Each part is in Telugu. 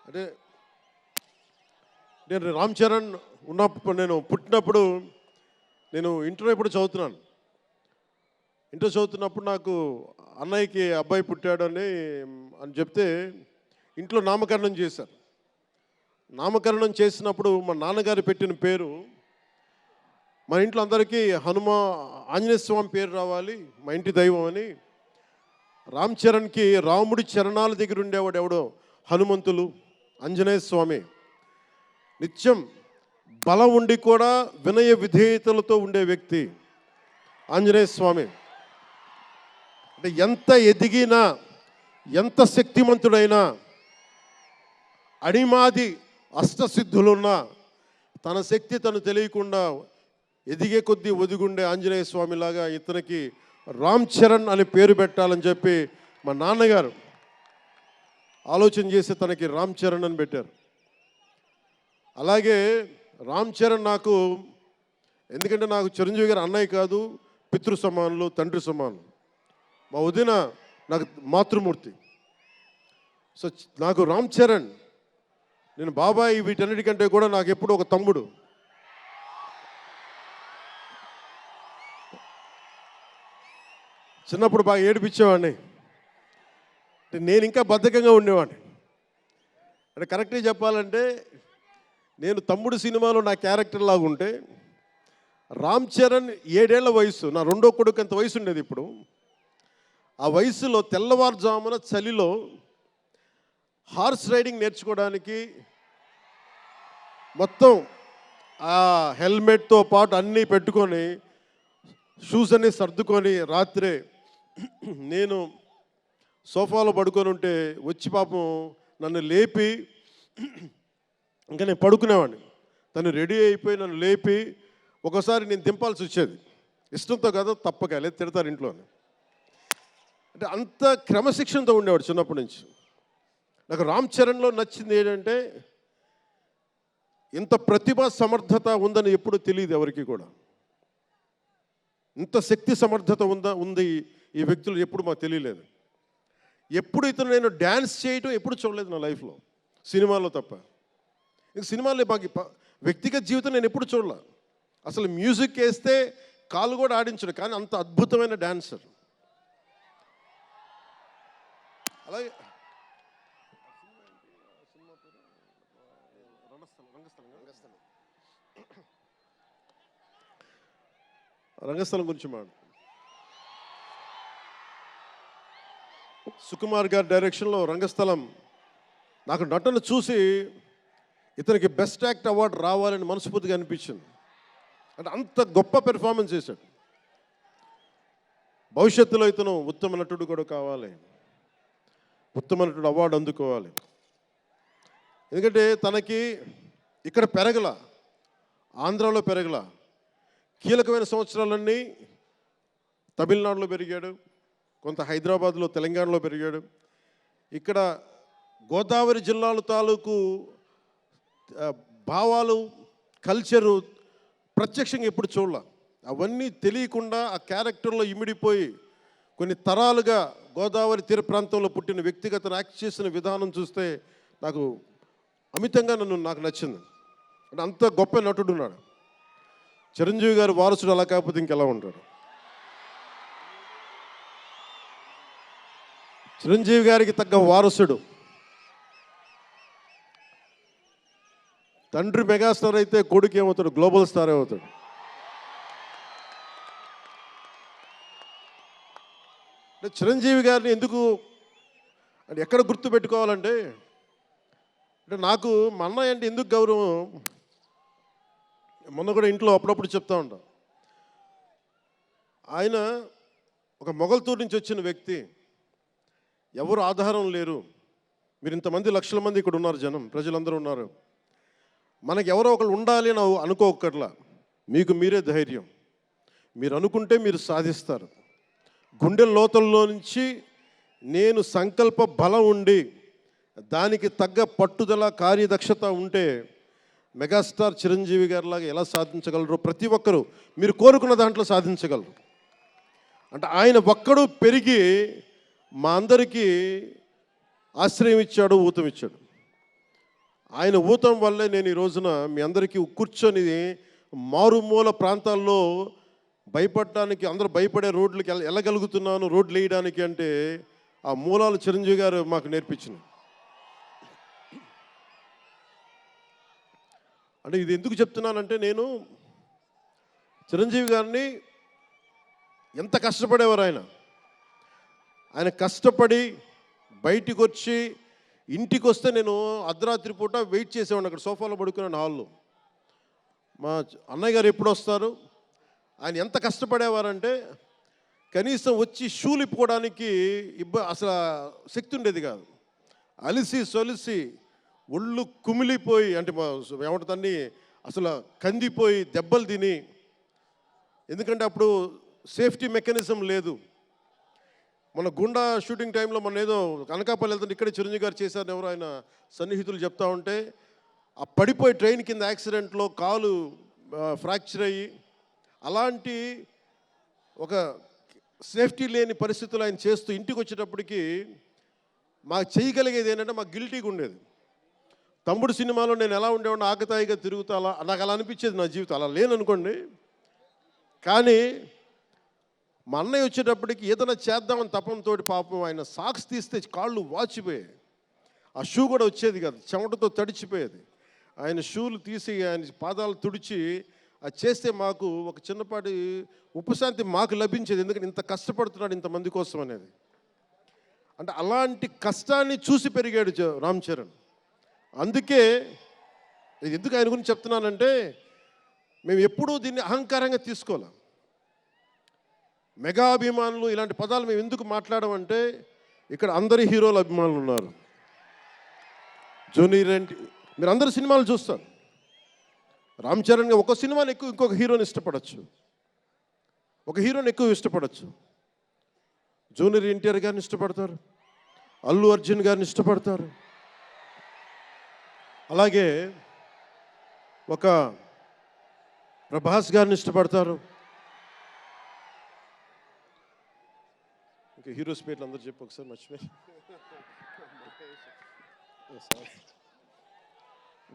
అంటే నేను రామ్ చరణ్ ఉన్నప్పుడు, నేను పుట్టినప్పుడు నేను ఇంటర్ ఎప్పుడు చదువుతున్నాను. ఇంటర్ చదువుతున్నప్పుడు నాకు అన్నయ్యకి అబ్బాయి పుట్టాడని చెప్తే ఇంట్లో నామకరణం చేశారు. నామకరణం చేసినప్పుడు మా నాన్నగారు పెట్టిన పేరు, మా ఇంట్లో అందరికీ ఆంజనేయ స్వామి పేరు రావాలి, మా ఇంటి దైవం అని. రామ్ చరణ్కి రాముడి చరణాల దగ్గర ఉండేవాడు ఎవడో హనుమంతులు, ఆంజనేయ స్వామి. నిత్యం బలం ఉండి కూడా వినయ విధేయతలతో ఉండే వ్యక్తి ఆంజనేయ స్వామి. అంటే ఎంత ఎదిగినా, ఎంత శక్తిమంతుడైనా, అణిమాది అష్టసిద్ధులున్నా తన శక్తి తను తెలియకుండా ఎదిగే కొద్దీ ఒదిగుండే ఆంజనేయ స్వామిలాగా ఇతనికి రామ్ చరణ్ అని పేరు పెట్టాలని చెప్పి మా నాన్నగారు ఆలోచన చేసి తనకి రామ్ చరణ్ అని పెట్టారు. అలాగే రామ్ చరణ్ నాకు, ఎందుకంటే నాకు చిరంజీవి గారు అన్నయ్య కాదు, పితృ సమానులు, తండ్రి సమానులు. మా వదిన నాకు మాతృమూర్తి. సో నాకు రామ్ చరణ్, నేను బాబాయ్ వీటన్నిటికంటే కూడా నాకు ఎప్పుడు ఒక తమ్ముడు. చిన్నప్పుడు బాగా ఏడిపించేవాడిని, నేను ఇంకా బద్ధకంగా ఉండేవాడిని. అంటే కరెక్ట్గా చెప్పాలంటే నేను తమ్ముడు సినిమాలో నా క్యారెక్టర్ లాగా ఉంటే, రామ్ చరణ్ 7 ఏళ్ల వయసు, నా రెండో కొడుకు అంత వయసు ఉండేది. ఇప్పుడు ఆ వయసులో తెల్లవారుజామున చలిలో హార్స్ రైడింగ్ నేర్చుకోవడానికి మొత్తం ఆ హెల్మెట్తో పాటు అన్నీ పెట్టుకొని, షూస్ అన్నీ సర్దుకొని రాత్రే నేను సోఫాలో పడుకొని ఉంటే వచ్చి పాపం నన్ను లేపి, ఇంకా నేను పడుకునేవాడిని, తను రెడీ అయిపోయి నన్ను లేపి ఒకసారి నేను దింపాల్సి వచ్చేది. ఇష్టంతో కదా, తప్పక లేదు తిడతారు ఇంట్లోనే. అంటే అంత క్రమశిక్షణతో ఉండేవాడు చిన్నప్పటి నుంచి. నాకు రామ్ చరణ్లో నచ్చింది ఏంటంటే, ఇంత ప్రతిభ సమర్థత ఉందని ఎప్పుడు తెలియదు ఎవరికి కూడా. ఇంత శక్తి సమర్థత ఉంది ఈ వ్యక్తులు ఎప్పుడు మాకు తెలియలేదు. ఎప్పుడు ఇతను నేను డ్యాన్స్ చేయటం ఎప్పుడు చూడలేదు నా లైఫ్లో, సినిమాలో తప్ప. ఇంక సినిమాలో మాకు వ్యక్తిగత జీవితం నేను ఎప్పుడు చూడలే. అసలు మ్యూజిక్ వేస్తే కాలు కూడా ఆడించడు, కానీ అంత అద్భుతమైన డాన్సర్. అలాగే రంగస్థలం గురించి మాట, సుకుమార్ గారి డైరెక్షన్లో రంగస్థలం. నాకు నటన చూసి ఇతనికి బెస్ట్ యాక్ట్ అవార్డు రావాలని మనస్ఫూర్తిగా అనిపించింది. అంటే అంత గొప్ప పెర్ఫార్మెన్స్ చేశాడు. భవిష్యత్తులో ఇతను ఉత్తమ నటుడు కూడా కావాలి, ఉత్తమ నటుడు అవార్డు అందుకోవాలి. ఎందుకంటే తనకి ఇక్కడ పెరగల, ఆంధ్రాలో పెరగల. కీలకమైన సంవత్సరాలన్నీ తమిళనాడులో పెరిగాడు, కొంత హైదరాబాద్లో, తెలంగాణలో పెరిగాడు. ఇక్కడ గోదావరి జిల్లాల తాలూకు భావాలు, కల్చరు ప్రత్యక్షంగా ఎప్పుడు చూడాల. అవన్నీ తెలియకుండా ఆ క్యారెక్టర్లో ఇమిడిపోయి కొన్ని తరాలుగా గోదావరి తీర ప్రాంతంలో పుట్టిన వ్యక్తిగత యాక్ట్ చేసిన విధానం చూస్తే నాకు అమితంగా నాకు నచ్చింది. అంటే అంత గొప్ప నటుడు ఉన్నాడు. చిరంజీవి గారి వారసుడు అలా కాకపోతే ఇంకెలా ఉంటాడు. చిరంజీవి గారికి తగ్గ వారసుడు. తండ్రి మెగాస్టార్ అయితే కొడుకు ఏమవుతాడు, గ్లోబల్ స్టార్ అవుతాడు. అంటే చిరంజీవి గారిని ఎందుకు అంటే ఎక్కడ గుర్తు పెట్టుకోవాలంటే, అంటే నాకు మా అన్నయ్య అంటే ఎందుకు గౌరవం, మొన్న కూడా ఇంట్లో అప్పుడప్పుడు చెప్తా ఉంటాం. ఆయన ఒక మొగల్తూరు నుంచి వచ్చిన వ్యక్తి, ఎవరు ఆధారం లేరు. మీరు ఇంతమంది లక్షల మంది ఇక్కడ ఉన్నారు, జనం, ప్రజలందరూ ఉన్నారు. మనకి ఎవరో ఒకళ్ళు ఉండాలి అని అనుకోకర్లా, మీకు మీరే ధైర్యం. మీరు అనుకుంటే మీరు సాధిస్తారు. గుండె లోతుల్లో నుంచి నేను సంకల్ప బలం ఉండి దానికి తగ్గ పట్టుదల, కార్యదక్షత ఉంటే మెగాస్టార్ చిరంజీవి గారిలాగా ఎలా సాధించగలరో ప్రతి ఒక్కరూ మీరు కోరుకున్న దాంట్లో సాధించగలరు. అంటే ఆయన ఒక్కడు పెరిగి మా అందరికీ ఆశ్రయం ఇచ్చాడు, ఊతం ఇచ్చాడు. ఆయన ఊతం వల్లే నేను ఈ రోజున మీ అందరికీ కూర్చొని మారుమూల ప్రాంతాల్లో భయపడటానికి, అందరూ భయపడే రోడ్లకి వెళ్ళగలుగుతున్నాను, రోడ్లు వేయడానికి అంటే ఆ మూలాలు చిరంజీవి గారు మాకు నేర్పించింది. అంటే ఇది ఎందుకు చెప్తున్నానంటే, నేను చిరంజీవి గారిని ఎంత కష్టపడేవారు ఆయన కష్టపడి బయటికి వచ్చి ఇంటికి వస్తే నేను అర్ధరాత్రి పూట వెయిట్ చేసేవాడిని అక్కడ సోఫాలో పడుకున్నాను హాల్లో. మా అన్నయ్య గారు ఎప్పుడు వస్తారు, ఆయన ఎంత కష్టపడేవారంటే కనీసం వచ్చి షూలు ఇప్పుకోవడానికి అసలు శక్తి ఉండేది కాదు. అలిసి సొలిసి ఒళ్ళు కుమిలిపోయి, అంటే ఏమంటుందని అసలు కందిపోయి దెబ్బలు తిని, ఎందుకంటే అప్పుడు సేఫ్టీ మెకానిజం లేదు. మన గుండా షూటింగ్ టైంలో మన ఏదో అనకాపల్లి వెళ్తుంటే ఇక్కడే చిరంజీవి గారు చేశారని ఎవరు ఆయన సన్నిహితులు చెప్తా ఉంటే, ఆ పడిపోయి ట్రైన్ కింద యాక్సిడెంట్లో కాలు ఫ్రాక్చర్ అయ్యి, అలాంటి ఒక సేఫ్టీ లేని పరిస్థితులు ఆయన చేస్తూ ఇంటికి వచ్చేటప్పటికి మాకు చేయగలిగేది ఏంటంటే, మాకు గిల్టీగా ఉండేది. తమ్ముడు సినిమాలో నేను ఎలా ఉండేవాడిని, ఆకతాయిగా తిరుగుతా, అలా నాకు అలా అనిపించేది నా జీవితం. అలా లేననుకోండి, కానీ మా అన్నయ్య వచ్చేటప్పటికి ఏదైనా చేద్దామని తపంతో పాపం ఆయన సాక్స్ తీస్తే కాళ్ళు వాచిపోయాయి, ఆ షూ కూడా వచ్చేది కాదు, చెమటతో తడిచిపోయేది. ఆయన షూలు తీసి ఆయన పాదాలు తుడిచి అది చేస్తే మాకు ఒక చిన్నపాటి ఉపశాంతి మాకు లభించేది. ఎందుకంటే ఇంత కష్టపడుతున్నాడు ఇంతమంది కోసం అనేది. అంటే అలాంటి కష్టాన్ని చూసి పెరిగాడు రామ్ చరణ్. అందుకే ఎందుకు ఆయన గురించి చెప్తున్నానంటే, మేము ఎప్పుడూ దీన్ని అహంకారంగా తీసుకోవాలి. మెగా అభిమానులు ఇలాంటి పదాలు మేము ఎందుకు మాట్లాడమంటే, ఇక్కడ అందరి హీరోల అభిమానులు ఉన్నారు. జూనియర్ ఎన్టీ, మీరు అందరు సినిమాలు చూస్తారు. రామ్ చరణ్ ఒక సినిమాని ఎక్కువ ఇంకొక హీరోని ఇష్టపడచ్చు, ఒక హీరోని ఎక్కువ ఇష్టపడచ్చు. జూనియర్ ఎన్టీఆర్ గారిని ఇష్టపడతారు, అల్లు అర్జున్ గారిని ఇష్టపడతారు, అలాగే ఒక ప్రభాస్ గారిని ఇష్టపడతారు. ఇంకా హీరోస్ పేర్లు అందరూ చెప్పి ఒకసారి మర్చిపోయి.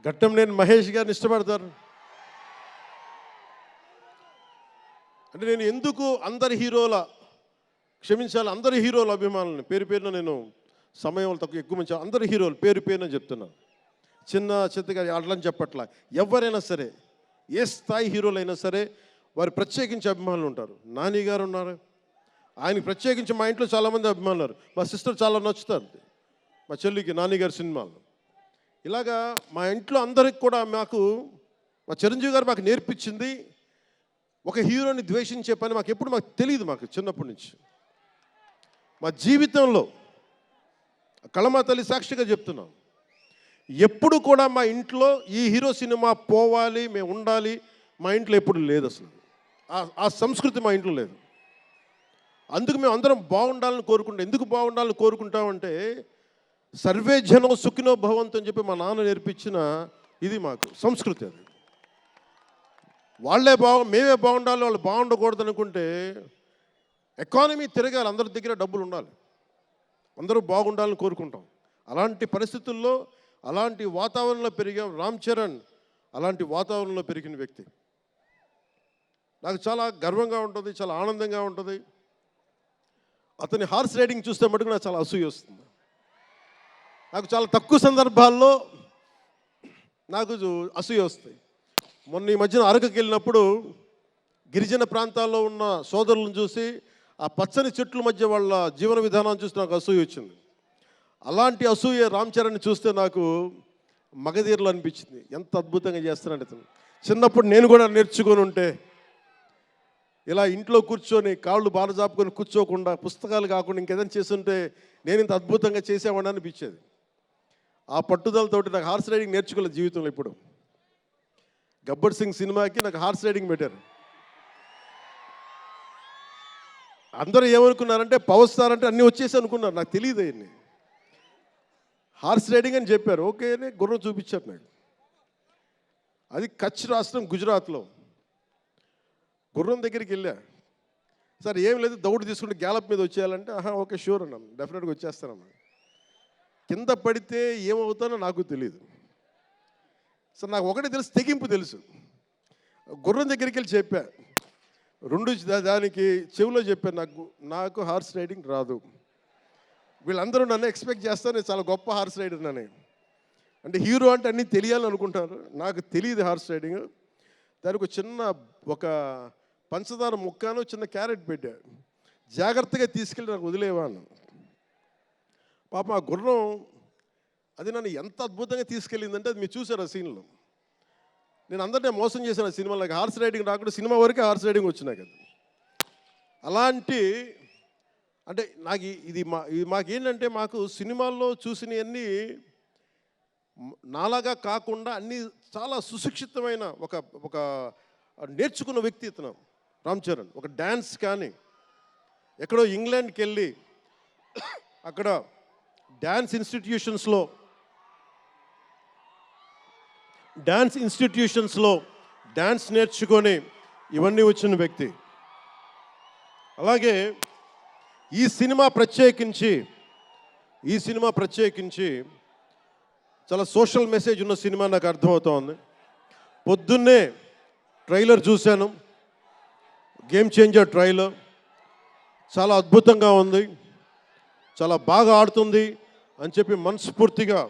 ఘట్టంనేని మహేష్ గారిని ఇష్టపడతారు. అంటే నేను ఎందుకు అందరి హీరోల, క్షమించాలి, అందరి హీరోల అభిమానులని పేరు పేరున, నేను సమయం తక్కువ ఎక్కువ మంచి అందరి హీరోలు పేరు పేరున చెప్తున్నాను. చిన్న చిత్తగా అట్లని చెప్పట్లా. ఎవరైనా సరే, ఏ స్థాయి హీరోలైనా సరే వారు ప్రత్యేకించి అభిమానులు ఉంటారు. నాని గారు ఉన్నారు, ఆయనకి ప్రత్యేకించి మా ఇంట్లో చాలామంది అభిమానులు ఉన్నారు. మా సిస్టర్ చాలా నచ్చుతారు మా చెల్లికి నాని గారి సినిమాలు. ఇలాగా మా ఇంట్లో అందరికి కూడా మాకు మా చిరంజీవి గారు మాకు నేర్పించింది, ఒక హీరోని ద్వేషించే పని మాకు తెలియదు. మాకు చిన్నప్పటి నుంచి మా జీవితంలో కళమా తల్లి సాక్షిగా చెప్తున్నాం, ఎప్పుడు కూడా మా ఇంట్లో ఈ హీరో సినిమా పోవాలి, మేము ఉండాలి, మా ఇంట్లో ఎప్పుడు లేదు. అసలు ఆ సంస్కృతి మా ఇంట్లో లేదు. అందుకు మేము అందరం బాగుండాలని కోరుకుంటాం. ఎందుకు బాగుండాలని కోరుకుంటామంటే, సర్వే జనం సుఖినో భవంతు అని చెప్పి మా నాన్న నేర్పించిన ఇది మాకు సంస్కృతి. అది మేమే బాగుండాలి, వాళ్ళు బాగుండకూడదు అనుకుంటే ఎకానమీ తిరగాలి, అందరి దగ్గర డబ్బులు ఉండాలి, అందరూ బాగుండాలని కోరుకుంటాం. అలాంటి పరిస్థితుల్లో, అలాంటి వాతావరణంలో పెరిగాం. రామ్ చరణ్ అలాంటి వాతావరణంలో పెరిగిన వ్యక్తి. నాకు చాలా గర్వంగా ఉంటుంది, చాలా ఆనందంగా ఉంటుంది. అతని హార్స్ రైడింగ్ చూస్తే మటుకు నాకు చాలా అసూయ వస్తుంది. నాకు చాలా తక్కువ సందర్భాల్లో నాకు అసూయ వస్తాయి. మొన్న ఈ మధ్యన అరకుకి వెళ్ళినప్పుడు గిరిజన ప్రాంతాల్లో ఉన్న సోదరులను చూసి, ఆ పచ్చని చెట్ల మధ్య వాళ్ళ జీవన విధానాన్ని చూసి నాకు అసూయ వచ్చింది. అలాంటి అసూయ రామ్ చరణ్ని చూస్తే నాకు మగధీరలు అనిపించింది. ఎంత అద్భుతంగా చేస్తున్నాడు అతను. చిన్నప్పుడు నేను కూడా నేర్చుకొని ఉంటే, ఇలా ఇంట్లో కూర్చొని కాళ్ళు బాలజాపుకొని కూర్చోకుండా, పుస్తకాలు కాకుండా ఇంకేదైనా చేస్తుంటే నేను ఇంత అద్భుతంగా చేసేవాడిని అనిపించేది. ఆ పట్టుదలతోటి నాకు హార్స్ రైడింగ్ నేర్చుకోలేదు జీవితంలో. ఇప్పుడు గబ్బర్ సింగ్ సినిమాకి నాకు హార్స్ రైడింగ్ పెట్టారు. అందరూ ఏమనుకున్నారంటే పవర్ స్టార్ అంటే అన్నీ వచ్చేసి అనుకున్నారు. నాకు తెలియదు అవన్నీ. హార్స్ రైడింగ్ అని చెప్పారు, ఓకే అని గుర్రం చూపించారు నాకు. అది కచ్ రాష్ట్రం, గుజరాత్లో. గుర్రం దగ్గరికి వెళ్ళా, సార్ ఏం లేదు, దౌడు తీసుకుంటే గ్యాలప్ మీద వచ్చేయాలంటే, ఓకే షూర్ అన్నాను, డెఫినెట్గా వచ్చేస్తానన్నా. కింద పడితే ఏమవుతానో నాకు తెలియదు. సో నాకు ఒకటి తెలుసు, తెగింపు తెలుసు. గుర్రం దగ్గరికి వెళ్ళి చెప్పా, దానికి చెవిలో చెప్పాను, నాకు హార్స్ రైడింగ్ రాదు. వీళ్ళందరూ నన్ను ఎక్స్పెక్ట్ చేస్తారు నేను చాలా గొప్ప హార్స్ రైడర్ అని. అంటే హీరో అంటే అన్నీ తెలియాలని అనుకుంటారు, నాకు తెలియదు హార్స్ రైడింగ్. దానికి ఒక పంచదార ముక్కను చిన్న క్యారెట్ పెట్టా, జాగ్రత్తగా తీసుకెళ్ళి నాకు వదిలేవాను. పాప ఆ గుర్రం అది నన్ను ఎంత అద్భుతంగా తీసుకెళ్ళిందంటే అది మీరు చూసారు ఆ సీన్లో. నేను అందరినీ మోసం చేశాను ఆ సినిమాలో. హార్స్ రైడింగ్ రాకుండా సినిమా వరకే హార్స్ రైడింగ్ వచ్చినా కదా. అలాంటి అంటే నాకు ఇది మాకేంటంటే మాకు సినిమాల్లో చూసినవన్నీ నాలాగా కాకుండా అన్నీ చాలా సుశిక్షితమైన ఒక నేర్చుకున్న వ్యక్తి ఇతను రామ్ చరణ్. ఒక డ్యాన్స్ కానీ ఎక్కడో ఇంగ్లాండ్కి వెళ్ళి అక్కడ డ్యాన్స్ ఇన్స్టిట్యూషన్స్లో డ్యాన్స్ నేర్చుకొని ఇవన్నీ వచ్చిన వ్యక్తి. అలాగే ఈ సినిమా ప్రత్యేకించి చాలా సోషల్ మెసేజ్ ఉన్న సినిమా నాకు అర్థమవుతోంది. పొద్దున్నే ట్రైలర్ చూశాను, గేమ్ చేంజర్ ట్రైలర్. చాలా అద్భుతంగా ఉంది, చాలా బాగా ఆడుతుంది అని చెప్పి మనస్ఫూర్తిగా